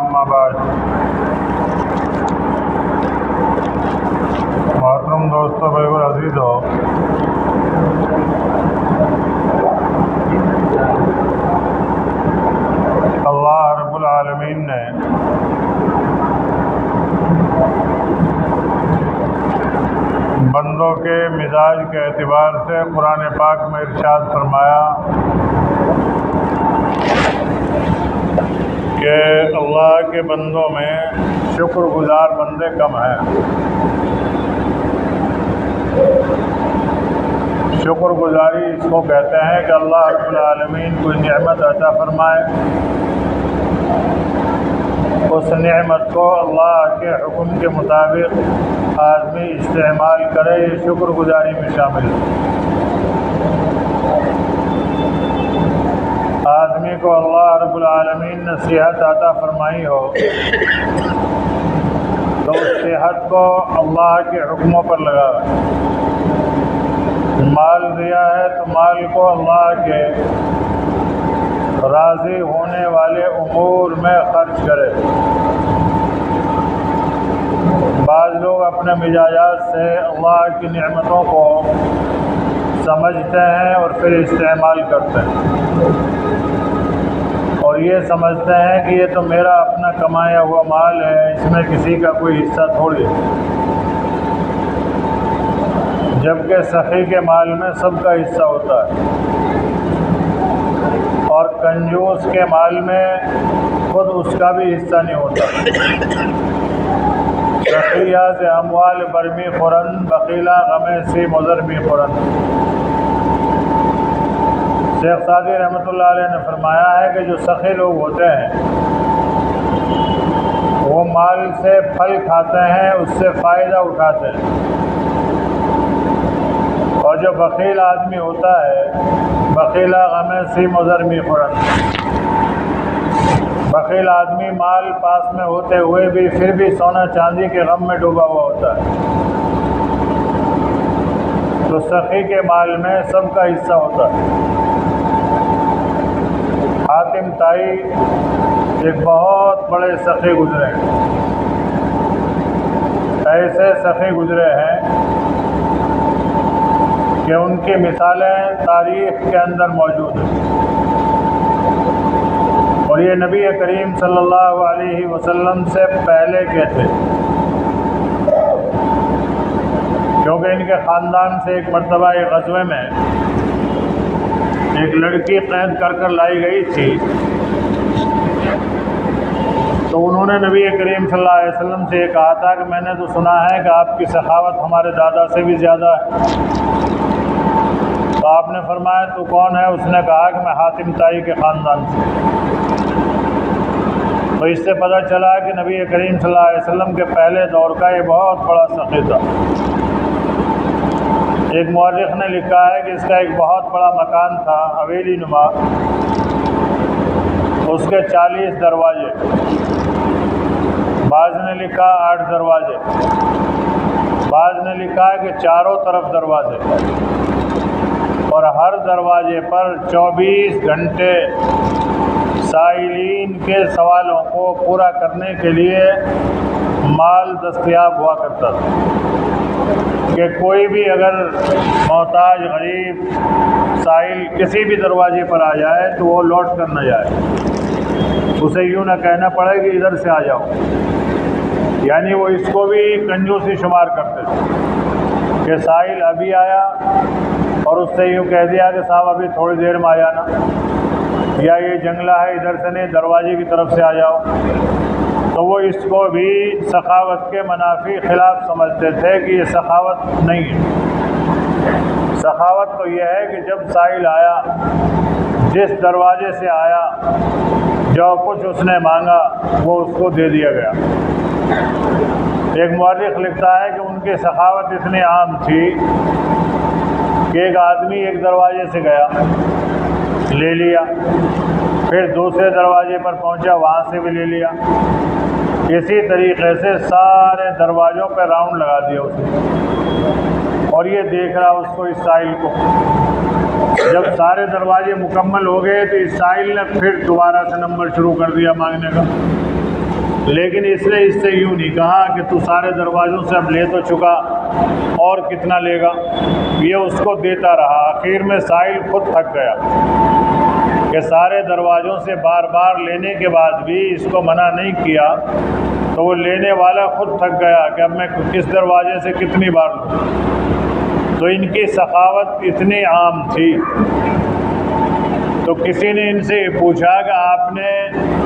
اما بعد۔ محترم دوستو، بھائی اور عزیزو، اللہ رب العالمین نے بندوں کے مزاج کے اعتبار سے قرآن پاک میں ارشاد فرمایا کہ اللہ کے بندوں میں شکر گزار بندے کم ہیں۔ شکر گزاری اس کو کہتے ہیں کہ اللہ رب العالمین کوئی نعمت عطا فرمائے، اس نعمت کو اللہ کے حکم کے مطابق آدمی استعمال کرے، یہ شکر گزاری میں شامل ہے۔ آدمی کو اللہ رب العالمین نے صحت عطا فرمائی ہو تو اس صحت کو اللہ کے حکموں پر لگا، مال دیا ہے تو مال کو اللہ کے راضی ہونے والے امور میں خرچ کرے۔ بعض لوگ اپنے مزاجات سے اللہ کی نعمتوں کو سمجھتے ہیں اور پھر استعمال کرتے ہیں، اور یہ سمجھتے ہیں کہ یہ تو میرا اپنا کمایا ہوا مال ہے، اس میں کسی کا کوئی حصہ تھوڑی ہے، جبکہ سخی کے مال میں سب کا حصہ ہوتا ہے، اور کنجوس کے مال میں خود اس کا بھی حصہ نہیں ہوتا۔ سخیات اموال برمی خورن، بخیلہ غم سی مضر می خورن۔ شیخ سعدی رحمۃ اللہ علیہ نے فرمایا ہے کہ جو سخی لوگ ہوتے ہیں وہ مال سے پھل کھاتے ہیں، اس سے فائدہ اٹھاتے ہیں، اور جو بخیل آدمی ہوتا ہے، بخیلہ غم سی مضر می خورن، بخیل آدمی مال پاس میں ہوتے ہوئے بھی پھر بھی سونا چاندی کے غم میں ڈوبا ہوا ہوتا ہے۔ تو سخی کے مال میں سب کا حصہ ہوتا ہے۔ حاتم طائی ایک بہت بڑے سخی گزرے ہیں، ایسے سخی گزرے ہیں کہ ان کی مثالیں تاریخ کے اندر موجود ہیں، اور یہ نبی کریم صلی اللہ علیہ وسلم سے پہلے کے تھے، کیونکہ ان کے خاندان سے ایک مرتبہ ایک غزوے میں ایک لڑکی قید کر لائی گئی تھی، تو انہوں نے نبی کریم صلی اللہ علیہ وسلم سے یہ کہا تھا کہ میں نے تو سنا ہے کہ آپ کی سخاوت ہمارے دادا سے بھی زیادہ ہے۔ تو آپ نے فرمایا تو کون ہے؟ اس نے کہا کہ میں حاتم طائی کے خاندان سے۔ تو اس سے پتہ چلا کہ نبی کریم صلی اللہ علیہ وسلم کے پہلے دور کا یہ بہت بڑا سخی تھا۔ ایک مورخ نے لکھا ہے کہ اس کا ایک بہت بڑا مکان تھا، حویلی نما، اس کے 40 دروازے، بعض نے لکھا 8 دروازے، بعض نے لکھا ہے کہ چاروں طرف دروازے، اور ہر دروازے پر 24 گھنٹے سائلین کے سوالوں کو پورا کرنے کے لیے مال دستیاب ہوا کرتا تھا، کہ کوئی بھی اگر محتاج غریب سائل کسی بھی دروازے پر آ جائے تو وہ لوٹ کر نہ جائے، اسے یوں نہ کہنا پڑے کہ ادھر سے آ جاؤ، یعنی وہ اس کو بھی کنجوسی شمار کرتے تھے کہ سائل ابھی آیا اور اس سے یوں کہہ دیا کہ صاحب ابھی تھوڑی دیر میں آ جانا، یا یہ جنگلہ ہے ادھر سے نہیں دروازے کی طرف سے آ جاؤ، تو وہ اس کو بھی سخاوت کے منافی خلاف سمجھتے تھے کہ یہ سخاوت نہیں ہے۔ سخاوت تو یہ ہے کہ جب سائل آیا، جس دروازے سے آیا، جو کچھ اس نے مانگا وہ اس کو دے دیا گیا۔ ایک مورخ لکھتا ہے کہ ان کی سخاوت اتنی عام تھی کہ ایک آدمی ایک دروازے سے گیا، لے لیا، پھر دوسرے دروازے پر پہنچا، وہاں سے بھی لے لیا، اسی طریقے سے سارے دروازوں پہ راؤنڈ لگا دیا اس نے، اور یہ دیکھ رہا اس کو، اس سائل کو۔ جب سارے دروازے مکمل ہو گئے تو اس سائل نے پھر دوبارہ سے نمبر شروع کر دیا مانگنے کا، لیکن اس نے اس سے یوں نہیں کہا کہ تو سارے دروازوں سے اب لے تو چکا اور کتنا لے گا، یہ اس کو دیتا رہا۔ آخر میں سائل خود تھک گیا کہ سارے دروازوں سے بار بار لینے کے بعد بھی اس کو منع نہیں کیا، تو وہ لینے والا خود تھک گیا کہ اب میں کس دروازے سے کتنی بار لوں۔ تو ان کی سخاوت اتنی عام تھی، تو کسی نے ان سے یہ پوچھا کہ آپ نے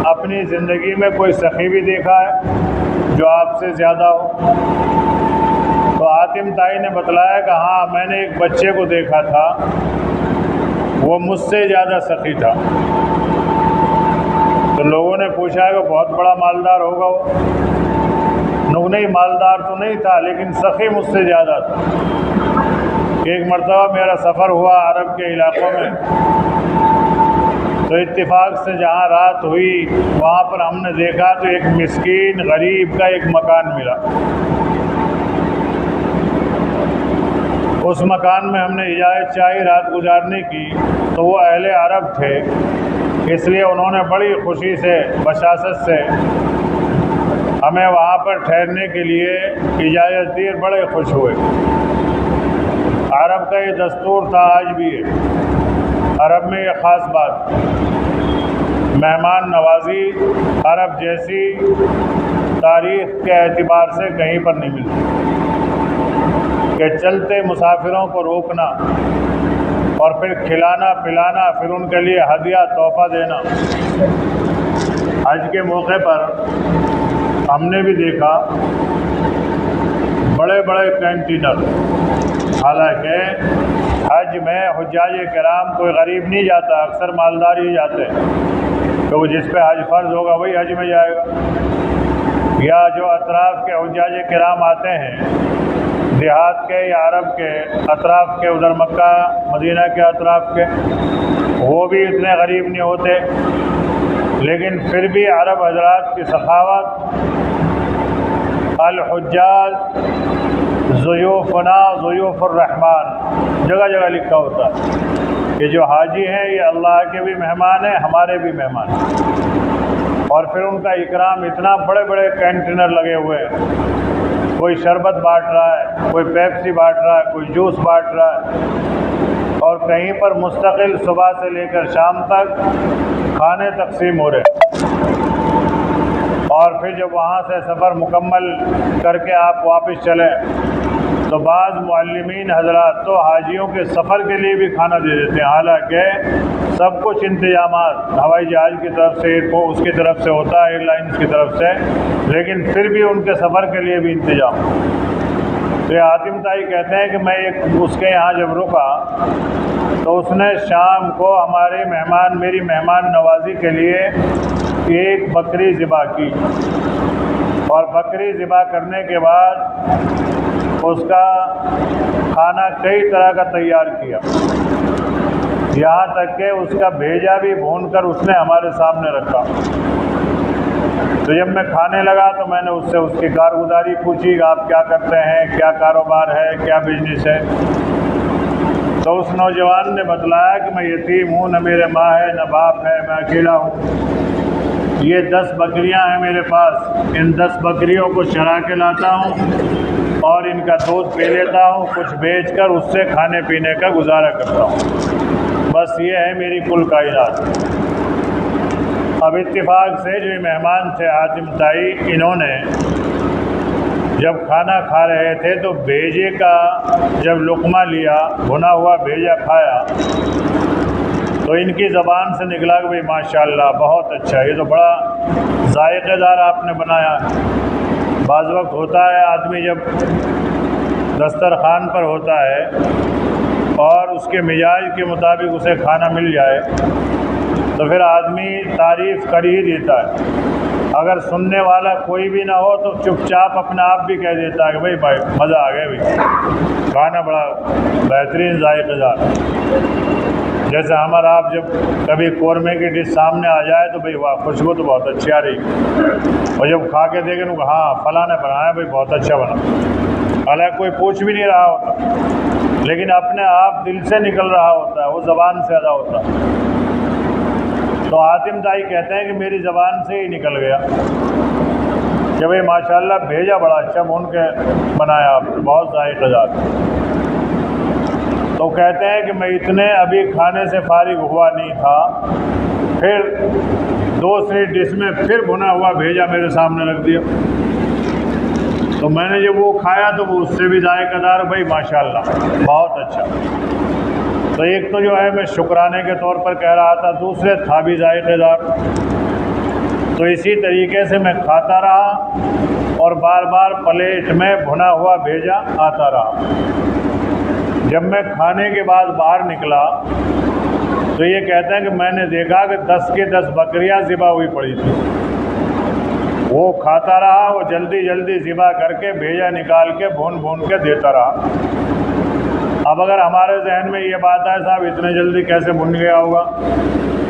اپنی زندگی میں کوئی سخی بھی دیکھا ہے جو آپ سے زیادہ ہو؟ تو حاتم طائی نے بتلایا کہ ہاں، میں نے ایک بچے کو دیکھا تھا، وہ مجھ سے زیادہ سخی تھا۔ تو لوگوں نے پوچھا کہ بہت بڑا مالدار ہوگا وہ؟ نہیں، مالدار تو نہیں تھا لیکن سخی مجھ سے زیادہ تھا۔ ایک مرتبہ میرا سفر ہوا عرب کے علاقوں میں، تو اتفاق سے جہاں رات ہوئی وہاں پر ہم نے دیکھا تو ایک مسکین غریب کا ایک مکان ملا۔ اس مکان میں ہم نے اجازت چاہی رات گزارنے کی، تو وہ اہل عرب تھے، اس لیے انہوں نے بڑی خوشی سے بشاشت سے ہمیں وہاں پر ٹھہرنے کے لیے اجازت دی، بڑے خوش ہوئے۔ عرب کا یہ دستور تھا، آج بھی ہے عرب میں یہ خاص بات، مہمان نوازی عرب جیسی تاریخ کے اعتبار سے کہیں پر نہیں ملتی، کہ چلتے مسافروں کو روکنا اور پھر کھلانا پلانا، پھر ان کے لیے ہدیہ تحفہ دینا۔ حج کے موقع پر ہم نے بھی دیکھا بڑے بڑے کینٹینر، حالانکہ حج میں حجاج کرام کوئی غریب نہیں جاتا، اکثر مالدار ہی جاتے ہیں، تو جس پہ حج فرض ہوگا وہی حج میں جائے گا، یا جو اطراف کے حجاج کرام آتے ہیں دیہات کے یا عرب کے اطراف کے، ادھر مکہ مدینہ کے اطراف کے، وہ بھی اتنے غریب نہیں ہوتے، لیکن پھر بھی عرب حضرات کی سخاوت، الحجاج ضیوفنا ضیوف الرحمن، جگہ جگہ لکھا ہوتا ہے کہ جو حاجی ہیں یہ اللہ کے بھی مہمان ہیں، ہمارے بھی مہمان ہیں۔ اور پھر ان کا اکرام اتنا، بڑے بڑے کینٹینر لگے ہوئے ہیں، کوئی شربت بانٹ رہا ہے، کوئی پیپسی بانٹ رہا ہے، کوئی جوس بانٹ رہا ہے، اور کہیں پر مستقل صبح سے لے کر شام تک کھانے تقسیم ہو رہے ہیں۔ اور پھر جب وہاں سے سفر مکمل کر کے آپ واپس چلیں تو بعض معلمین حضرات تو حاجیوں کے سفر کے لیے بھی کھانا دے دیتے ہیں، حالانکہ سب کچھ انتظامات ہوائی جہاز کی طرف سے، اس کی طرف سے ہوتا ہے، ایئر لائنس کی طرف سے، لیکن پھر بھی ان کے سفر کے لیے بھی انتظام۔ تو حاتم طائی کہتے ہیں کہ میں اس کے یہاں جب رکا تو اس نے شام کو میری مہمان نوازی کے لیے ایک بکری ذبح کی، اور بکری ذبح کرنے کے بعد اس کا کھانا کئی طرح کا تیار کیا، یہاں تک کہ اس کا بھیجا بھی بھون کر اس نے ہمارے سامنے رکھا۔ تو جب میں کھانے لگا تو میں نے اس سے اس کی کارگزاری پوچھی کہ آپ کیا کرتے ہیں، کیا کاروبار ہے، کیا بزنس ہے؟ تو اس نوجوان نے بتلایا کہ میں یتیم ہوں، نہ میرے ماں ہے نہ باپ ہے، میں اکیلا ہوں، یہ 10 بکریاں ہیں میرے پاس، ان 10 بکریوں کو چرا کے لاتا ہوں اور ان کا دودھ پی لیتا ہوں، کچھ بیچ کر اس سے کھانے پینے کا گزارا کرتا ہوں، بس یہ ہے میری کل کائنات۔ اب اتفاق سے جو مہمان تھے حاتم طائی، انہوں نے جب کھانا کھا رہے تھے تو بھیجے کا جب لقمہ لیا، بھنا ہوا بھیجا کھایا، تو ان کی زبان سے نکلا کہ بھئی ماشاءاللہ بہت اچھا، یہ تو بڑا ذائقے دار آپ نے بنایا۔ بعض وقت ہوتا ہے آدمی جب دسترخوان پر ہوتا ہے اور اس کے مزاج کے مطابق اسے کھانا مل جائے تو پھر آدمی تعریف کر ہی دیتا ہے، اگر سننے والا کوئی بھی نہ ہو تو چپ چاپ اپنے آپ بھی کہہ دیتا ہے کہ بھائی مزہ آ گیا، بھائی کھانا بڑا بہترین ذائقے دار۔ جیسے ہمارا آپ جب کبھی قورمے کی ڈش سامنے آ جائے تو بھئی واہ خوشبو تو بہت اچھی آ رہی، اور جب کھا کے دیکھیں تو ہاں فلاں نے بنایا بھئی بہت اچھا بنا، حالانکہ کوئی پوچھ بھی نہیں رہا ہوتا، لیکن اپنے آپ دل سے نکل رہا ہوتا ہے، وہ زبان سے ادا ہوتا ہے۔ تو حاتم طائی کہتے ہیں کہ میری زبان سے ہی نکل گیا، کہ بھئی ماشاءاللہ بھیجا بڑا اچھا بھون کے بنایا آپ نے، بہت ذائقہ دار۔ تو کہتے ہیں کہ میں اتنے ابھی کھانے سے فارغ ہوا نہیں تھا، پھر دوسری ڈش میں پھر بھنا ہوا بھیجا میرے سامنے رکھ دیا، تو میں نے جب وہ کھایا تو وہ اس سے بھی ذائقہ دار، بھائی ماشاءاللہ بہت اچھا۔ تو ایک تو جو ہے میں شکرانے کے طور پر کہہ رہا تھا، دوسرے تھا بھی ذائقہ دار۔ تو اسی طریقے سے میں کھاتا رہا اور بار بار پلیٹ میں بھنا ہوا بھیجا آتا رہا۔ جب میں کھانے کے بعد باہر نکلا تو یہ کہتے ہیں کہ میں نے دیکھا کہ 10 کی 10 بکریاں ذبح ہوئی پڑی تھی۔ وہ کھاتا رہا، وہ جلدی جلدی ذبح کر کے بھیجا نکال کے بھون کے دیتا رہا۔ اب اگر ہمارے ذہن میں یہ بات ہے صاحب اتنے جلدی کیسے بھن گیا ہوگا،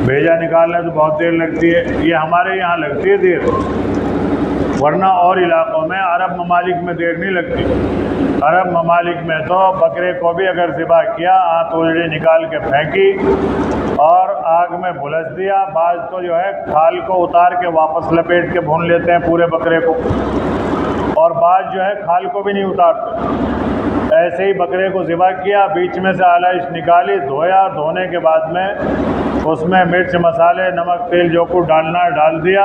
بھیجا نکالنے تو بہت دیر لگتی ہے، یہ ہمارے یہاں لگتی ہے دیر، ورنہ اور علاقوں میں عرب ممالک میں دیر نہیں لگتی۔ عرب ممالک میں تو بکرے کو بھی اگر ذبح کیا، آنت اجڑی نکال کے پھینکی اور آگ میں بھلس دیا، بعض تو جو ہے کھال کو اتار کے واپس لپیٹ کے بھون لیتے ہیں پورے بکرے کو، اور بعض جو ہے کھال کو بھی نہیں اتارتے۔ ایسے ہی بکرے کو ذبح کیا، بیچ میں سے آلائش نکالی، دھویا، دھونے کے بعد میں اس میں مرچ مسالے نمک تیل جو کچھ ڈالنا ہے ڈال دیا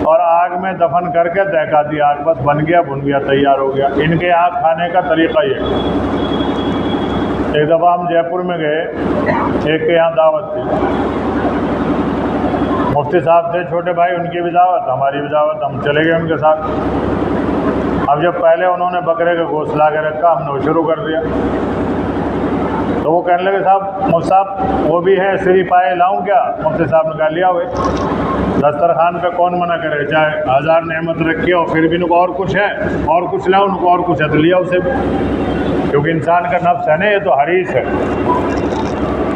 اور آگ میں دفن کر کے دہکا دیا، آگ بس بن گیا، بھن گیا، تیار ہو گیا۔ ان کے یہاں کھانے کا طریقہ یہ ہے۔ ایک دفعہ ہم جے پور میں گئے، ایک کے یہاں دعوت تھی، مفتی صاحب تھے چھوٹے بھائی، ان کی بھی دعوت ہماری بھی دعوت، ہم چلے گئے ان کے ساتھ۔ اب جب پہلے انہوں نے بکرے کا گوشت لا کے رکھا، ہم نے وہ شروع کر دیا، تو وہ کہنے لگے صاحب مفتی صاحب وہ بھی ہے سری پائے لاؤں کیا؟ مفتی صاحب نے کہا لیا ہوئے، دسترخوان پہ کون منع کرے، چاہے 1000 نعمت رکھی ہو پھر بھی ان کو اور کچھ ہے، اور کچھ لاؤ، ان کو اور کچھ ہے تو لیا اسے بھی، کیونکہ انسان کا نفس ہے نا، یہ تو حریص ہے۔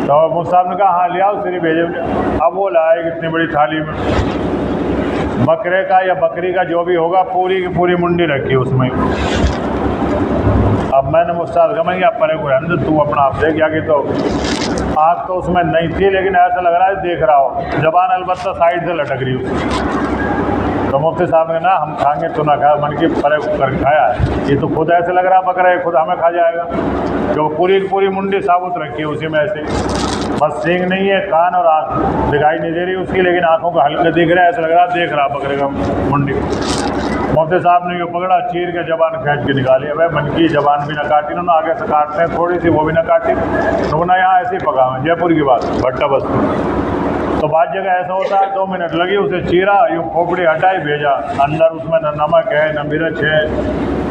تو مفتی صاحب نے کہا ہاں لیا سری بھیجے۔ اب وہ لائے اتنی بڑی تھالی میں بکرے کا یا بکری کا جو بھی ہوگا، پوری کی پوری منڈی رکھی اس میں۔ اب میں نے مفتی صاحب کہا میں پرے کو رہنے دے، تو اپنا آپ دیکھ، یا کہ تو آنکھ تو اس میں نہیں تھی لیکن ایسا لگ رہا ہے دیکھ رہا ہو، زبان البتہ سائڈ سے لٹک رہی اس۔ تو مفتی صاحب نے کہا ہم کھائیں گے تو نہ کھایا، من کی پرے کر کھایا ہے، یہ تو خود ایسے لگ رہا بکرا ہے، خود ہمیں کھا جائے گا، جو پوری پوری منڈی ثابت رکھی ہے اسی میں ایسے، بس سینگ نہیں ہے، کان اور آنکھ دکھائی نہیں دے رہی اس کی، لیکن آنکھوں کا ہلکا دکھ رہا ہے، ایسا لگ رہا دیکھ رہا بکرے کا منڈی۔ مفتی صاحب نے یہ پکڑا، چیر کے زبان کھینچ کے نکالی، اب من کی زبان بھی نہ کاٹی، انہوں نے آگے سے کاٹتے ہیں تھوڑی سی، وہ بھی نہ کاٹی، نہ یہاں ایسے ہی پکا ہوئے، جے پور کی بات، بھٹا بستی۔ تو بعض جگہ ایسا ہوتا ہے 2 منٹ لگی، اسے چیرا، یوں کھوپڑی ہٹائی، بھیجا، اندر اس میں نہ نمک ہے نہ مرچ ہے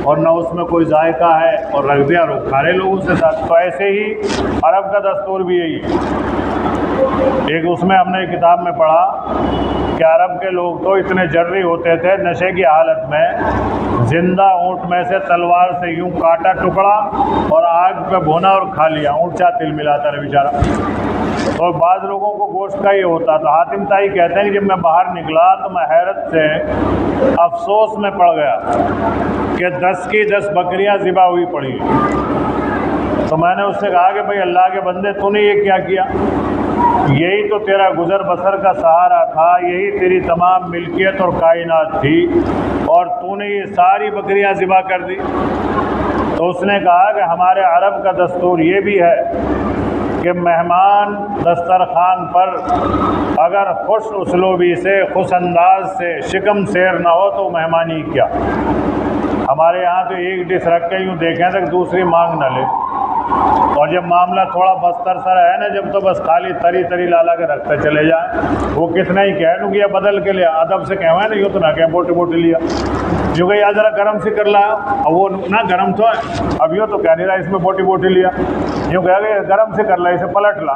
اور نہ اس میں کوئی ذائقہ ہے، اور رکھ دیا، اور کھا رہے لوگ اس کے ساتھ۔ تو ایسے ہی عرب کا دستور بھی یہی ہے۔ ایک اس میں ہم نے کتاب میں پڑھا کہ عرب کے لوگ تو اتنے جرری ہوتے تھے، نشے کی حالت میں زندہ اونٹ میں سے تلوار سے یوں کاٹا ٹکڑا اور آگ پہ بھونا اور کھا لیا، اونچا تل ملاتا رہے بیچارہ۔ اور بعض لوگوں کو گوشت کا یہ ہوتا، تو حاتم طائی کہتے ہیں کہ جب میں باہر نکلا تو میں حیرت سے افسوس میں پڑ گیا کہ 10 کی 10 بکریاں ذبح ہوئی پڑی۔ تو میں نے اس سے کہا کہ بھئی اللہ کے بندے تو نے یہ کیا کیا؟ یہی تو تیرا گزر بسر کا سہارا تھا، یہی تیری تمام ملکیت اور کائنات تھی، اور تو نے یہ ساری بکریاں ذبح کر دی۔ تو اس نے کہا کہ ہمارے عرب کا دستور یہ بھی ہے کہ مہمان دسترخوان پر اگر خوش اسلوبی سے، خوش انداز سے، شکم سیر نہ ہو تو مہمانی کیا۔ ہمارے یہاں تو ایک ڈش رکھ کے یوں دیکھیں تک دوسری مانگ نہ لے، اور جب معاملہ تھوڑا بستر سا ہے نا، جب تو بس خالی تری تری لالا کے رکھتے چلے جائیں، وہ کتنا ہی کہہ کہ یہ بدل کے لیا، ادب سے کہوائیں نا، یوں تو نہ کہیں بوٹی بوٹی لیا، جو کہ یا ذرا گرم سے کر لایا، اب وہ نہ گرم تو ہے، اب یوں تو کہہ نہیں رہا اس میں بوٹی بوٹی لیا، یوں کہہ کہ گرم سے کر لا، اسے پلٹ لا۔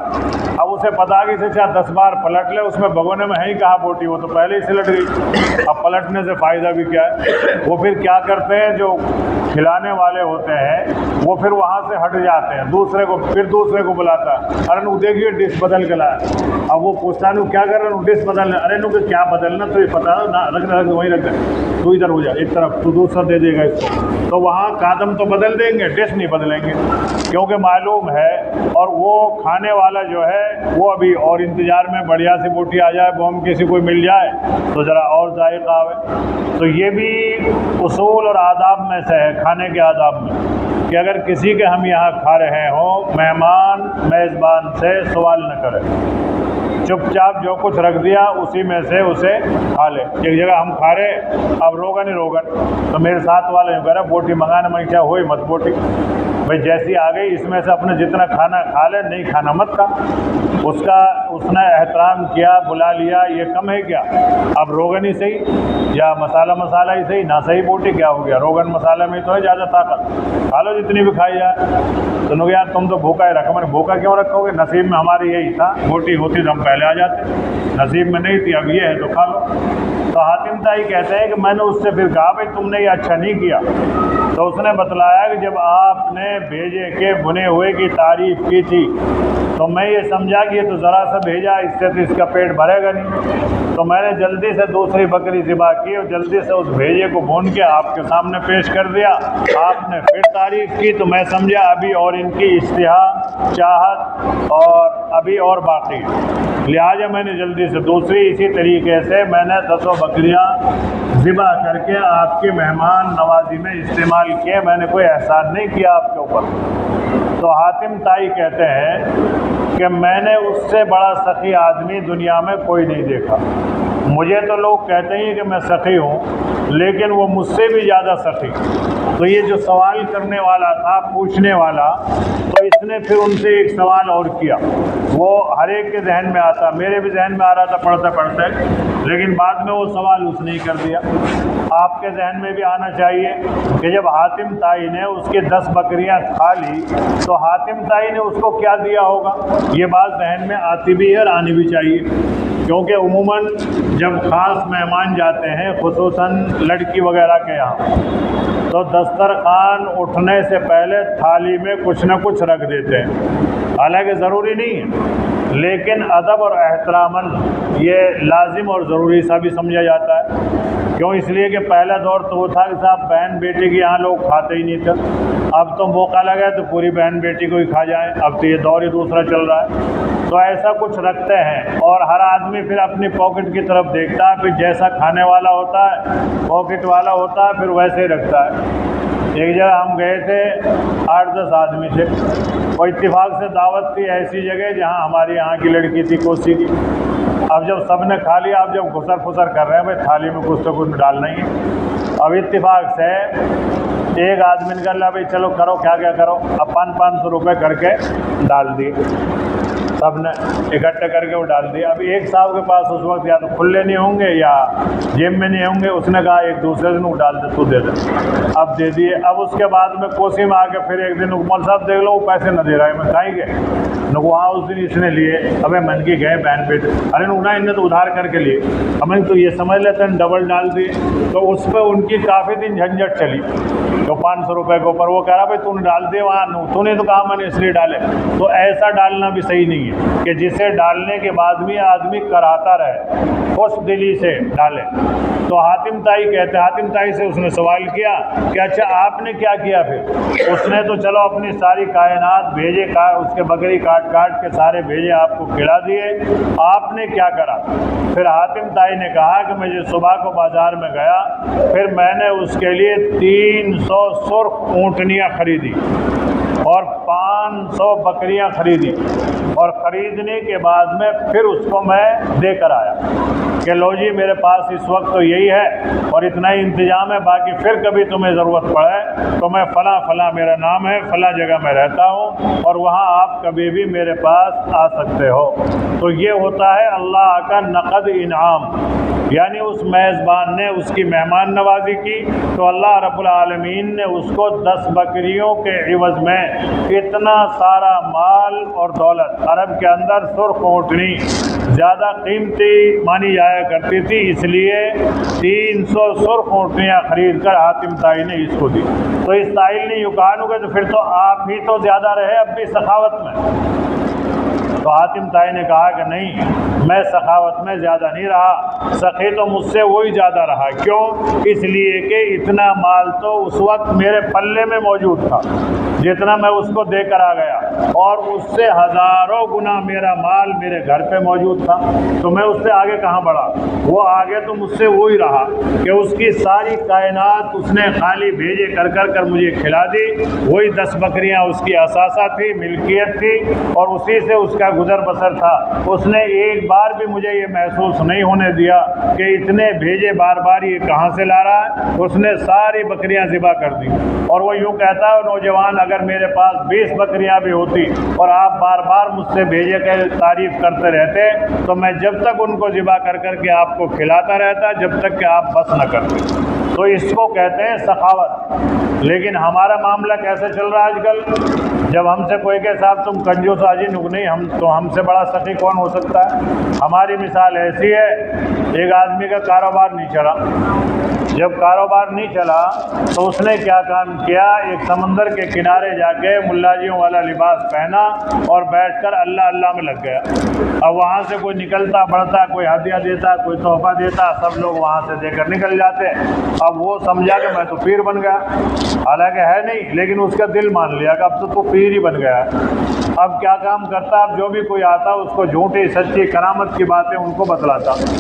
اب اسے پتا کہ اسے چاہے 10 بار پلٹ لے، اس میں بھگونے میں ہے ہی کہاں بوٹی، وہ تو پہلے ہی سلٹ گئی، اب پلٹنے سے فائدہ بھی کیا ہے۔ وہ پھر کیا کرتے ہیں، جو کھلانے والے ہوتے ہیں وہ پھر وہاں سے ہٹ جاتے ہیں، دوسرے کو بلاتا ہے، ارے نو دیکھیے ڈش بدل کے لایا، اب وہ پوچھتا ہے کیا کر رہے ہیں، ڈش بدلنا، ارے نو کہ کیا بدلنا، تو یہ پتا نہ رکھنا، وہیں رکھ دیں۔ تو ادھر ہو جا ایک طرف، تو دوسرا دے دے گا اس کو، تو وہاں قادم تو بدل دیں گے، ڈش نہیں بدلیں گے، کیونکہ معلوم ہے، اور وہ کھانے والا جو ہے وہ ابھی اور انتظار میں بڑھیا سی بوٹی آ جائے، بوم کسی کو مل جائے تو ذرا اور ذائقہ آئے۔ تو یہ بھی اصول اور آداب میں سے ہے، کھانے کے آداب میں، کہ اگر کسی کے ہم یہاں کھا رہے ہوں، مہمان میزبان سے سوال نہ کرے، چپ چاپ جو کچھ رکھ دیا اسی میں سے اسے کھا لے۔ ایک جگہ ہم کھا رہے، اب روغن ہی روغن، تو میرے ساتھ والے کہہ رہا بوٹی منگانا، میں کیا ہوئی مت بوٹی، بھائی جیسی آ گئی اس میں سے اپنے جتنا کھانا کھا لے، نہیں کھانا مت کھا۔ اس نے احترام کیا، بلا لیا، یہ کم ہے کیا؟ اب روغن ہی صحیح یا مسالہ ہی صحیح، نہ صحیح بوٹی کیا ہو گیا، روغن مسالہ میں تو ہے زیادہ طاقت، کھا لو جتنی بھی کھائی جائے۔ تو انہوں نے یار تم تو بھوکا ہی رکھا، میں نے بھوکا کیوں رکھو گے، نصیب میں ہمارے یہی تھا، بوٹی ہوتی تو ہم پہلے آ جاتے، نصیب میں نہیں تھی، اب یہ ہے تو کھا لو۔ تو حاتم طائی کہتے ہیں کہ میں نے اس سے پھر کہا بھائی تم نے یہ اچھا نہیں کیا، تو اس نے بتلایا کہ جب آپ نے بھیجے کے بنے ہوئے کی تعریف کی تھی تو میں یہ سمجھا کہ یہ تو ذرا سا بھیجا، اس سے تو اس کا پیٹ بھرے گا نہیں، تو میں نے جلدی سے دوسری بکری ذبح کی اور جلدی سے اس بھیجے کو بھون کے آپ کے سامنے پیش کر دیا، آپ نے پھر تعریف کی، تو میں سمجھا ابھی اور ان کی اشتہا، چاہت اور ابھی اور باقی، لہٰذا میں نے جلدی سے دوسری، اسی طریقے سے میں نے 10 بکریاں ذبح کر کے آپ کی مہمان نوازی میں استعمال کیے، میں نے کوئی احسان نہیں کیا آپ کے اوپر۔ تو حاتم طائی کہتے ہیں کہ میں نے اس سے بڑا سخی آدمی دنیا میں کوئی نہیں دیکھا، مجھے تو لوگ کہتے ہیں کہ میں سخی ہوں، لیکن وہ مجھ سے بھی زیادہ سخی۔ تو یہ جو سوال کرنے والا تھا، پوچھنے والا، تو اس نے پھر ان سے ایک سوال اور کیا، وہ ہر ایک کے ذہن میں آتا، میرے بھی ذہن میں آ رہا تھا پڑھتے پڑھتے، لیکن بعد میں وہ سوال اس نے ہی کر دیا۔ آپ کے ذہن میں بھی آنا چاہیے کہ جب حاتم طائی نے اس کی 10 بکریاں کھا لی تو حاتم طائی نے اس کو کیا دیا ہوگا، یہ بات ذہن میں آتی بھی ہے اور آنی بھی چاہیے، کیونکہ عموماً جب خاص مہمان جاتے ہیں، خصوصاً لڑکی وغیرہ کے یہاں، تو دسترخوان اٹھنے سے پہلے تھالی میں کچھ نہ کچھ رکھ دیتے ہیں، حالانکہ ضروری نہیں ہے، لیکن ادب اور احتراماً یہ لازم اور ضروری سا بھی سمجھا جاتا ہے۔ کیوں؟ اس لیے کہ پہلا دور تو وہ تھا کہ صاحب بہن بیٹی کے یہاں لوگ کھاتے ہی نہیں تھے، اب تو موقع لگا تو پوری بہن بیٹی کو ہی کھا جائیں، اب تو یہ دور ہی دوسرا چل رہا ہے، تو ایسا کچھ رکھتے ہیں، اور ہر آدمی پھر اپنی پاکٹ کی طرف دیکھتا ہے، پھر جیسا کھانے والا ہوتا ہے، پاکٹ والا ہوتا ہے، پھر ویسے ہی رکھتا ہے۔ ایک جگہ ہم گئے تھے، 8-10 آدمی تھے، اور اتفاق سے دعوت تھی ایسی جگہ جہاں ہماری یہاں کی لڑکی تھی کوسی کی۔ اب جب سب نے کھا لیا، اب جب گھسر پھسر کر رہے ہیں بھائی تھالی میں کچھ تو کچھ ڈالنا ہی ہے، اب اتفاق سے ایک آدمی نے کہا بھائی چلو کرو کیا کرو، اب 500 روپے کر کے ڈال دیے، سب نے اکٹھے کر کے وہ ڈال دیا۔ اب ایک صاحب کے پاس اس وقت یا تو کھلے نہیں ہوں گے یا جیب میں نہیں ہوں گے، اس نے کہا ایک دوسرے دن وہ ڈال دے، تو دے دے، اب دے دیے۔ اب اس کے بعد میں کوسی میں آ کے پھر ایک دن مول صاحب دیکھ لو وہ پیسے نہ دے رہا ہے، میں کھائیں گے نو، وہاں اس دن اس نے لیے، ابے من کی گئے بہن بیٹے، ارے نونا ان نے تو ادھار کر کے لیے، ہمیں تو یہ سمجھ لیتے ہیں ڈبل ڈال دیے، تو اس پہ ان کی کافی دن جھنجھٹ چلی، تو 500 روپے کے اوپر وہ کہہ رہا بھائی تو نے ڈال دے وہاں، تو نے تو کہا میں نے اس لیے ڈالے۔ تو ایسا ڈالنا بھی صحیح نہیں ہے کہ جسے ڈالنے کے بعد بھی آدمی کراتا رہے، خوش دلی سے ڈالے۔ تو حاتم طائی کہتے ہیں، حاتم طائی سے اس نے سوال کیا کہ اچھا آپ نے کیا کیا پھر؟ اس نے تو چلو اپنی ساری کائنات بھیجے، اس کے بکری کاٹ کے سارے بھیجے آپ کو کھلا دیے، آپ نے کیا کرا؟ پھر حاتم طائی نے کہا کہ میں جو صبح کو بازار میں گیا، پھر میں نے اس کے لیے 300 سرخ اونٹنیاں خریدی اور 500 بکریاں خریدی، اور خریدنے کے بعد میں پھر اس کو میں دے کر آیا کہ لو جی میرے پاس اس وقت تو یہی ہے اور اتنا ہی انتظام ہے، باقی پھر کبھی تمہیں ضرورت پڑے تو میں فلاں میرا نام ہے، فلاں جگہ میں رہتا ہوں اور وہاں آپ کبھی بھی میرے پاس آ سکتے ہو۔ تو یہ ہوتا ہے اللہ کا نقد انعام، یعنی اس میزبان نے اس کی مہمان نوازی کی تو اللہ رب العالمین نے اس کو 10 بکریوں کے عوض میں اتنا سارا مال اور دولت، عرب کے اندر سرخ اونٹنی زیادہ قیمتی مانی جایا کرتی تھی، اس لیے 300 سرخ اونٹنیاں خرید کر حاتم طائی نے اس کو دی۔ تو اس سائل نے یوں کہا کہ تو پھر تو آپ ہی تو زیادہ رہے اب بھی سخاوت میں۔ تو حاتم طائی نے کہا کہ نہیں، میں سخاوت میں زیادہ نہیں رہا، سخی تو مجھ سے وہی زیادہ رہا۔ کیوں؟ اس لیے کہ اتنا مال تو اس وقت میرے پلے میں موجود تھا جتنا میں اس کو دے کر آ گیا، اور اس سے ہزاروں گنا میرا مال میرے گھر پہ موجود تھا، تو میں اس سے آگے کہاں بڑھا؟ وہ آگے تو مجھ سے وہی رہا کہ اس کی ساری کائنات اس نے خالی بھیجے کر کر مجھے کھلا دی۔ وہی 10 بکریاں اس کی اثاثہ تھی، ملکیت تھی، اور اسی سے اس کا گزر بسر تھا۔ اس نے ایک بار بھی مجھے یہ محسوس نہیں ہونے دیا کہ اتنے بھیجے بار بار یہ کہاں سے لا رہا ہے۔ اس نے ساری بکریاں ذبح کر دی، اور وہ یوں کہتا ہے نوجوان اگر میرے پاس 20 بکریاں بھی ہوتی اور آپ بار بار مجھ سے بھیجے کے تعریف کرتے رہتے تو میں جب تک ان کو ذبح کر کے آپ کو کھلاتا رہتا جب تک کہ آپ بس نہ کرتے۔ تو اس کو کہتے ہیں سخاوت۔ لیکن ہمارا معاملہ کیسے چل رہا ہے آج کل؟ جب ہم سے کوئی کہ صاحب تم کنجوس آجی نہیں، ہم سے بڑا سخی کون ہو سکتا ہے؟ ہماری مثال ایسی ہے، ایک آدمی کا کاروبار نہیں چلا۔ جب کاروبار نہیں چلا تو اس نے کیا کام کیا؟ ایک سمندر کے کنارے جا کے ملا جیوں والا لباس پہنا اور بیٹھ کر اللہ اللہ میں لگ گیا۔ اب وہاں سے کوئی نکلتا بڑھتا، کوئی ہدیہ دیتا، کوئی تحفہ دیتا، سب لوگ وہاں سے دے کر نکل جاتے۔ اب وہ سمجھا کہ میں تو پیر بن گیا، حالانکہ ہے نہیں، لیکن اس کا دل مان لیا کہ اب تو پیر ہی بن گیا ہے۔ اب کیا کام کرتا؟ اب جو بھی کوئی آتا اس کو جھوٹی سچی کرامت کی باتیں ان کو بتلاتا۔